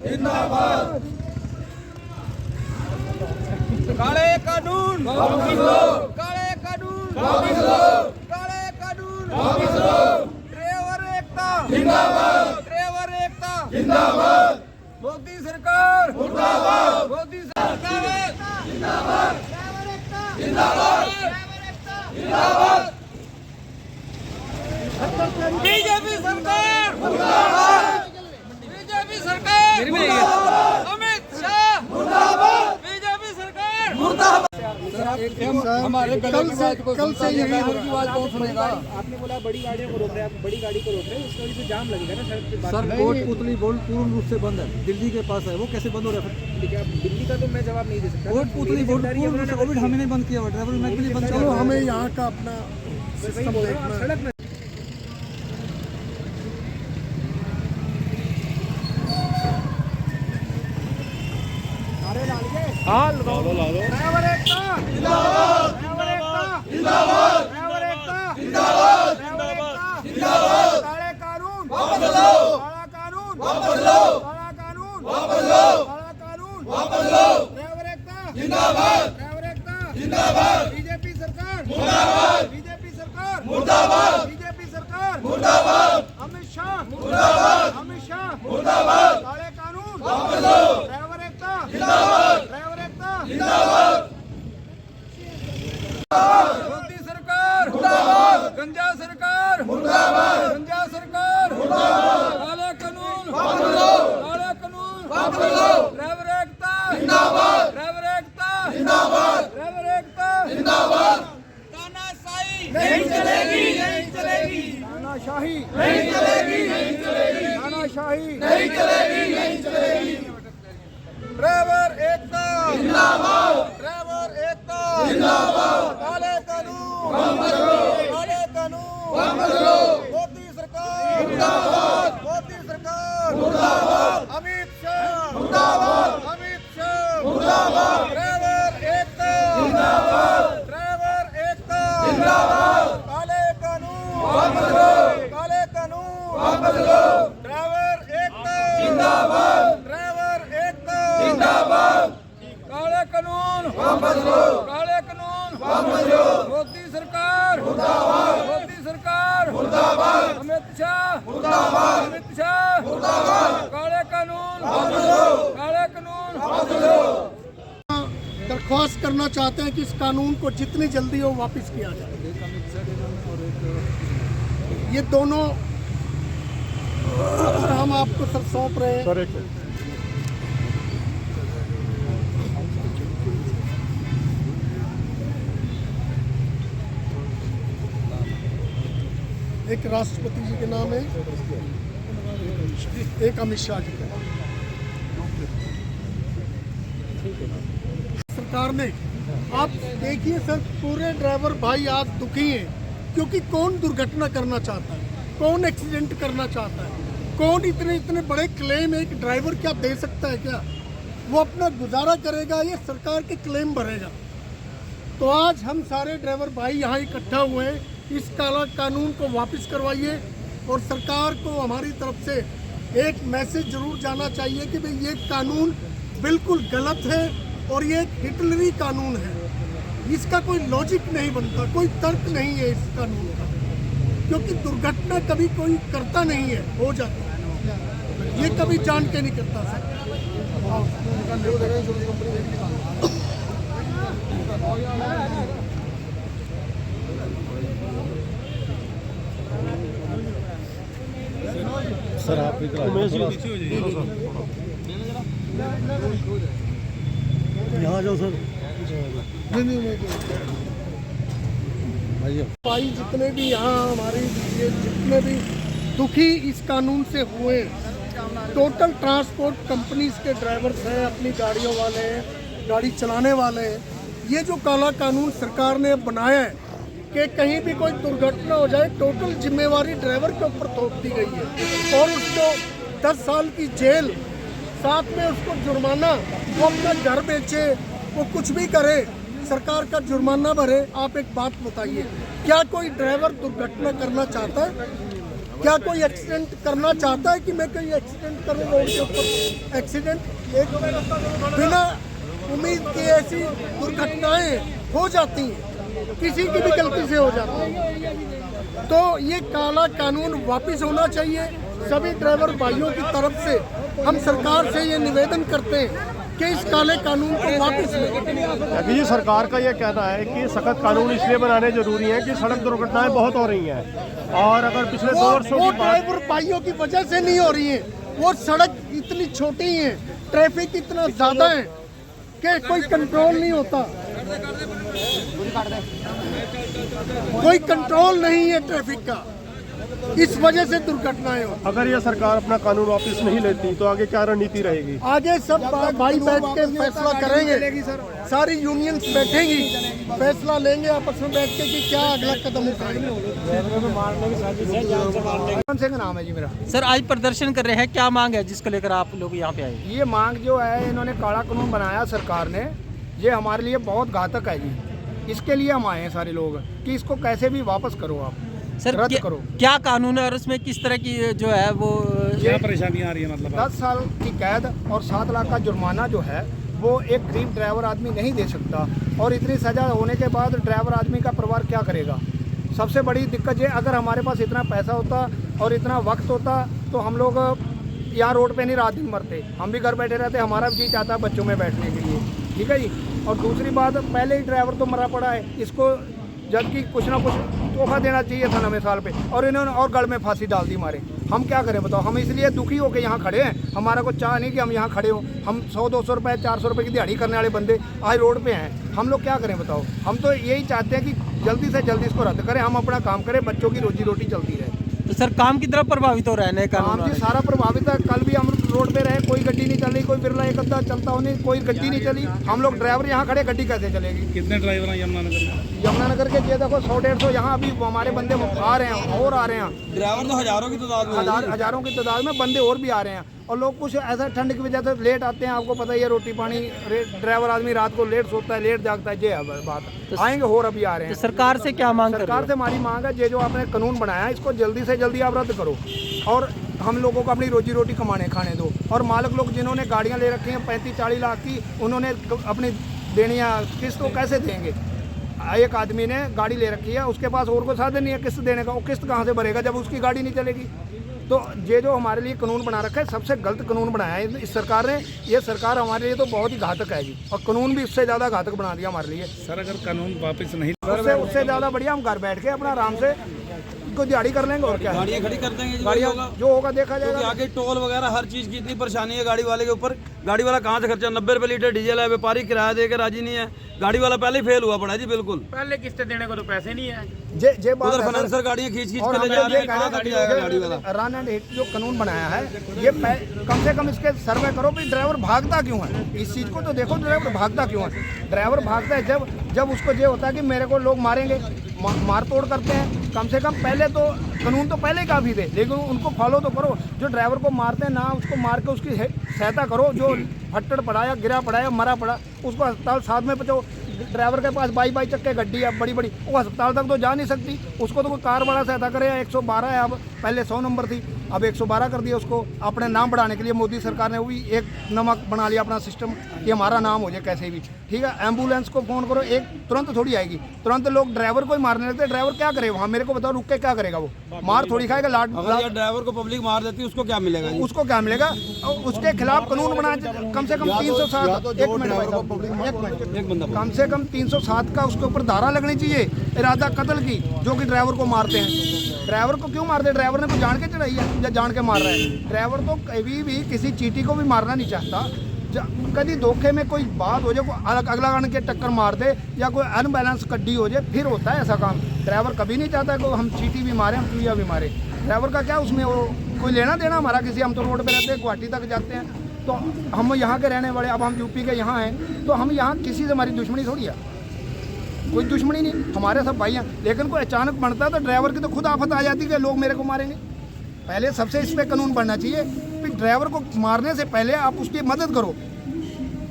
जिंदाबाद। काले कानून वापस लो, काले कानून वापस लो, काले कानून वापस लो। ड्राइवर एकता जिंदाबाद, ड्राइवर एकता जिंदाबाद, मोदी सरकार मुर्दाबाद, मोदी सरकार जिंदाबाद, ड्राइवर एकता जिंदाबाद, ड्राइवर एकता जिंदाबाद, बीजेपी सरकार मुर्दाबाद, बीजेपी सरकार अमित शाह मुर्दाबाद, बीजेपी सरकार मुर्दाबाद। हमारे कल से यही हो रहा है। आवाज कौन सुनेगा? आपने बोला बड़ी गाड़ियों को रोक रहे हैं, आप बड़ी गाड़ी को रोक रहे हैं, उसकी वजह से जाम लगेगा ना सड़क के पास। सर कोटपुतली बोर्ड पूर्ण रूप से बंद है, दिल्ली के पास है, वो कैसे बंद हो रहा है? ठीक है, अब दिल्ली का तो मैं जवाब नहीं दे सकता। कोटपुतली बोर्ड पूर्ण रूप से कोविड हमने नहीं बंद किया हुआ, ड्राइवर मैं भी नहीं बंद चलो, किया। हमें यहाँ का अपना वही बोल रहा हूँ, आप सड़क में ड्राइवर एकता जिंदाबाद, ड्राइवर एकता जिंदाबाद, ड्राइवर एकता जिंदाबाद, ड्राइवर एकता जिंदाबाद। काले कानून वापस लो, काला कानून वापस लो, काला कानून वापस लो, काला कानून वापस लो। ड्राइवर एकता जिंदाबाद, ड्राइवर एकता जिंदाबाद, बीजेपी सरकार मुर्दाबाद, बीजेपी सरकार मुर्दाबाद, बीजेपी सरकार मुर्दाबाद, अमित शाह मुर्दाबाद, अमित शाह मुर्दाबाद, काले कानून वापस लो, ड्राइवर एकता जिंदाबाद, ड्राइवर एकता जिंदाबाद, मोदी सरकार मुर्दाबाद, गंजा सरकार मुर्दाबाद, गंजा सरकार मुर्दाबाद, काले कानून वापस लो, काले कानून वापस लो, ड्राइवर एकता जिंदाबाद, ड्राइवर एकता जिंदाबाद, ड्राइवर एकता जिंदाबाद। तानाशाही नहीं चलेगी, नहीं चलेगी तानाशाही नहीं चलेगी, नहीं चलेगी, तानाशाही नहीं चलेगी, नहीं चलेगी। ड्राइवर एकता जिंदाबाद, ड्राइवर एकता जिंदाबाद, काले कानून वापस लो, काले कानून वापस लो, मोदी सरकार मुर्दाबाद, मोदी सरकार मुर्दाबाद, अमित शाह मुर्दाबाद, अमित शाह मुर्दाबाद, ड्राइवर एकता जिंदाबाद, ड्राइवर एकता जिंदाबाद, काले कानून वापस लो, काले कानून वापस लो, ड्राइवर एकता जिंदाबाद, ड्राइवर एकता जिंदाबाद, काले कानून वापस लो, काले कानून वापस लो, मोदी सरकार मुर्दाबाद, मोदी सरकार मुर्दाबाद, अमित शाह मुर्दाबाद, अमित शाह मुर्दाबाद, काले कानून वापस लो, काले कानून वापस लो। दरख्वास्त करना चाहते हैं कि इस कानून को जितनी जल्दी हो वापस किया जाए। ये दोनों हम आपको सर सौंप रहे हैं। एक राष्ट्रपति जी के नाम है, एक अमित शाह जी का। सरकार ने, आप देखिए सर, पूरे ड्राइवर भाई आज दुखी हैं, क्योंकि कौन दुर्घटना करना चाहता है, कौन एक्सीडेंट करना चाहता है, कौन इतने इतने बड़े क्लेम एक ड्राइवर क्या दे सकता है? क्या वो अपना गुजारा करेगा या सरकार के क्लेम भरेगा? तो आज हम सारे ड्राइवर भाई यहाँ इकट्ठा हुए हैं, इस काला कानून को वापस करवाइए और सरकार को हमारी तरफ से एक मैसेज जरूर जाना चाहिए कि भाई ये कानून बिल्कुल गलत है और ये एक हिटलरी कानून है। इसका कोई लॉजिक नहीं बनता, कोई तर्क नहीं है इस कानून का, क्योंकि दुर्घटना कभी कोई करता नहीं है, हो जाता है, ये कभी जान के नहीं करता सर। सर आप यहाँ जाओ सर। भाई जितने भी यहाँ हमारे जितने भी दुखी इस कानून से हुए, टोटल ट्रांसपोर्ट कंपनीज के ड्राइवर्स हैं, अपनी गाड़ियों वाले हैं, गाड़ी चलाने वाले हैं, ये जो काला कानून सरकार ने बनाया है कि कहीं भी कोई दुर्घटना हो जाए टोटल जिम्मेवारी ड्राइवर के ऊपर थोप दी गई है और उसको 10 साल की जेल, साथ में उसको जुर्माना, वो अपना घर बेचे, वो कुछ भी करे, सरकार का जुर्माना भरे। आप एक बात बताइए, क्या कोई ड्राइवर दुर्घटना करना चाहता है? क्या कोई एक्सीडेंट करना चाहता है कि मैं कोई एक्सीडेंट करूं रोड के ऊपर? एक्सीडेंट एक बिना उम्मीद के ऐसी दुर्घटनाएं हो जाती हैं, किसी की भी गलती से हो जाती है। तो ये काला कानून वापस होना चाहिए। सभी ड्राइवर भाइयों की तरफ से हम सरकार से ये निवेदन करते हैं कि इस काले कानून को वापस लें। जी सरकार का ये कहना है कि सख्त कानून इसलिए बनाने जरूरी है कि सड़क दुर्घटनाएं बहुत हो रही हैं और अगर पिछले 2 वर्षों वो की बात ड्राइवर भाइयों की वजह से नहीं हो रही है, वो सड़क इतनी छोटी है, ट्रैफिक इतना ज्यादा है कि कोई कंट्रोल नहीं होता, कोई कंट्रोल नहीं है ट्रैफिक का, इस वजह से दुर्घटनाएं हो। अगर ये सरकार अपना कानून वापस नहीं लेती तो आगे क्या रणनीति रहेगी? आगे सब भाई बैठ के फैसला करेंगे, सारी यूनियंस बैठेंगी, फैसला लेंगे आपस में बैठ के कि क्या अगला कदम उठाएंगे। सिंह नाम है जी मेरा। सर आज प्रदर्शन कर रहे हैं, क्या मांग है जिसको लेकर आप लोग यहाँ पे आए? ये मांग जो है, इन्होंने काला कानून बनाया सरकार ने, ये हमारे लिए बहुत घातक है जी। इसके लिए हम आए हैं सारे लोग कि इसको कैसे भी वापस करो, आप सर रद्द करो। क्या कानून है और उसमें किस तरह की जो है वो क्या परेशानी आ रही है? मतलब 10 साल की कैद और 7 लाख का जुर्माना जो है वो एक गरीब ड्राइवर आदमी नहीं दे सकता। और इतनी सज़ा होने के बाद ड्राइवर आदमी का परिवार क्या करेगा? सबसे बड़ी दिक्कत ये, अगर हमारे पास इतना पैसा होता और इतना वक्त होता तो हम लोग यहाँ रोड पे नहीं रात दिन मरते, हम भी घर बैठे रहते। हमारा भी जी चाहता है बच्चों में बैठने के लिए, ठीक है जी। और दूसरी बात, पहले ही ड्राइवर तो मरा पड़ा है, इसको जबकि कुछ ना कुछ तोहफा देना चाहिए था नवे साल पे, और इन्होंने और गल में फांसी डाल दी मारे। हम क्या करें बताओ? हम इसलिए दुखी होकर यहाँ खड़े हैं, हमारा को चाह नहीं कि हम यहाँ खड़े हो। हम 100-200 रुपये 400 रुपये की दिहाड़ी करने वाले बंदे आज रोड पे हैं, हम लोग क्या करें बताओ? हम तो यही चाहते हैं कि जल्दी से जल्दी इसको रद्द करें, हम अपना काम करें, बच्चों की रोजी रोटी चलती रहे। तो सर काम की तरफ प्रभावित हो रहा है नए काम कानून? जी सारा प्रभावित है। कल भी हम रोड पे रहे, कोई गड्डी नहीं चल रही, कोई बिरला एक अद्धा चलता हो नहीं, कोई गड्डी नहीं चली। हम लोग ड्राइवर यहाँ खड़े, गड्डी कैसे चलेगी? कितने ड्राइवर हैं यमुनानगर में? यमुनानगर के ये देखो 100-150 यहाँ अभी हमारे बंदे आ रहे हैं और आ रहे हैं। ड्राइवर तो हजारों की तादाद में, हजारों की तादाद में बंदे और भी आ रहे हैं। और लोग कुछ ऐसा ठंड की वजह से लेट आते हैं, आपको पता ही है, रोटी पानी, ड्राइवर आदमी रात को लेट सोता है, लेट जागता है, ये है बात। आएंगे और अभी आ रहे हैं। तो सरकार से क्या मांग कर रहे सरकार से हमारी मांग है, ये जो आपने कानून बनाया है इसको जल्दी से जल्दी आप रद्द करो और हम लोगों को अपनी रोजी रोटी कमाने खाने दो। और मालिक लोग जिन्होंने गाड़ियाँ ले रखी हैं 35-40 लाख की, उन्होंने अपनी देनियाँ किस्त को कैसे देंगे? एक आदमी ने गाड़ी ले रखी है, उसके पास और कोई साधन नहीं है किस्त देने का, वो किस्त कहाँ से भरेगा जब उसकी गाड़ी नहीं चलेगी? तो ये जो हमारे लिए कानून बना रखा है, सबसे गलत कानून बनाया है इस सरकार ने। ये सरकार हमारे लिए तो बहुत ही घातक है जी, और कानून भी उससे ज़्यादा घातक बना दिया हमारे लिए। सर अगर कानून वापस नहीं, उससे ज़्यादा बढ़िया हम घर बैठ के अपना आराम से को दिहाड़ी कर लेंगे और क्या। गाड़ियाँ खड़ी कर देंगे, गाड़ियाँ जो होगा देखा जाएगा। आगे टोल वगैरह हर चीज़ की इतनी परेशानी है गाड़ी वाले के ऊपर। गाड़ी वाला कहाँ से खर्चा? 90 रुपये लीटर डीजल है, व्यापारी किराया दे के राजी नहीं है, गाड़ी वाला पहले ही फेल हुआ पड़ा है जी। बिल्कुल पहले किस्तें देने को तो पैसे नहीं है। जे बात उधर है सर। फाइनेंसर गाड़ियाँ खींच के और ले जा रहे हैं, कहाँ तक जाएगा गाड़ी वाला? रन एंड हिट जो कानून बनाया है, ये कम से कम इसके सर्वे करो कि ड्राइवर भागता क्यों है। इस चीज़ को तो देखो, ड्राइवर भागता क्यों है। ड्राइवर भागता है जब उसको ये होता है कि मेरे को लोग मारेंगे, मार तोड़ करते हैं। कम से कम पहले तो कानून तो पहले ही काफ़ी थे, लेकिन उनको फॉलो तो करो। जो ड्राइवर को मारते हैं ना, उसको मार के उसकी सहायता करो। जो फट्टड़ पड़ा या गिरा पड़ा या मरा पड़ा, उसको अस्पताल साथ में पहुँचाओ। ड्राइवर के पास 22 चक्के गड्डी है बड़ी बड़ी, वो अस्पताल तक तो जा नहीं सकती, उसको तो कोई कार बड़ा सहायता करे। 112 है, अब पहले 100 नंबर थी, अब 112 कर दिया उसको, अपने नाम बढ़ाने के लिए मोदी सरकार ने वो भी एक नमक बना लिया अपना सिस्टम कि हमारा नाम हो जाए कैसे भी, ठीक है। एम्बुलेंस को फ़ोन करो, एक तुरंत थोड़ी आएगी, तुरंत लोग ड्राइवर को ही मारने लगते हैं। ड्राइवर क्या करे वहाँ? मेरे को बताओ, रुक के क्या करेगा? वो मार थोड़ी खाएगा। ड्राइवर को पब्लिक मार देती है, उसको क्या मिलेगा? उसको क्या मिलेगा? उसके खिलाफ कानून बना, कम से कम 307, एक मिनट, कम से कम 307 का उसके ऊपर धारा लगनी चाहिए, इरादा कत्ल की, जो कि ड्राइवर को मारते हैं। ड्राइवर को क्यों मारते हैं? ड्राइवर ने को जान के चढ़ाई है या जान के मार रहा है? ड्राइवर तो कभी भी किसी चीटी को भी मारना नहीं चाहता। कभी धोखे में कोई बात हो जाए, अगला गाने के टक्कर मार दे या कोई अनबैलेंस गड्डी हो जाए, फिर होता है ऐसा काम। ड्राइवर कभी नहीं चाहता कि हम चीटी भी मारे, हम चुईया भी मारे। ड्राइवर का क्या उसमें वो कोई लेना देना हमारा किसी? हम तो रोड पे रहते हैं, गुवाहाटी तक जाते हैं, तो हम यहाँ के रहने वाले, अब हम यूपी के यहाँ हैं, तो हम यहाँ किसी से हमारी दुश्मनी थोड़ी है, कोई दुश्मनी नहीं, हमारे सब भाई हैं। लेकिन कोई अचानक बनता है तो ड्राइवर की तो खुद आफत आ जाती है कि लोग मेरे को मारेंगे। पहले सबसे इस पर कानून बनना चाहिए कि ड्राइवर को मारने से पहले आप उसकी मदद करो,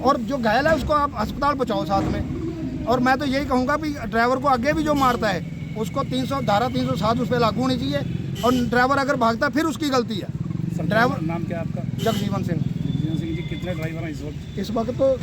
और जो घायल है उसको आप अस्पताल पहुँचाओ साथ में। और मैं तो यही कहूँगा कि ड्राइवर को आगे भी जो मारता है उसको 300 धारा 307 उस पर लागू होनी चाहिए। और ड्राइवर अगर भागता फिर उसकी गलती है। ड्राइवर नाम क्या है आपका? जगजीवन सिंह। जगजीवन सिंह जी, कितने ड्राइवर हैं इस वक्त? इस वक्त तो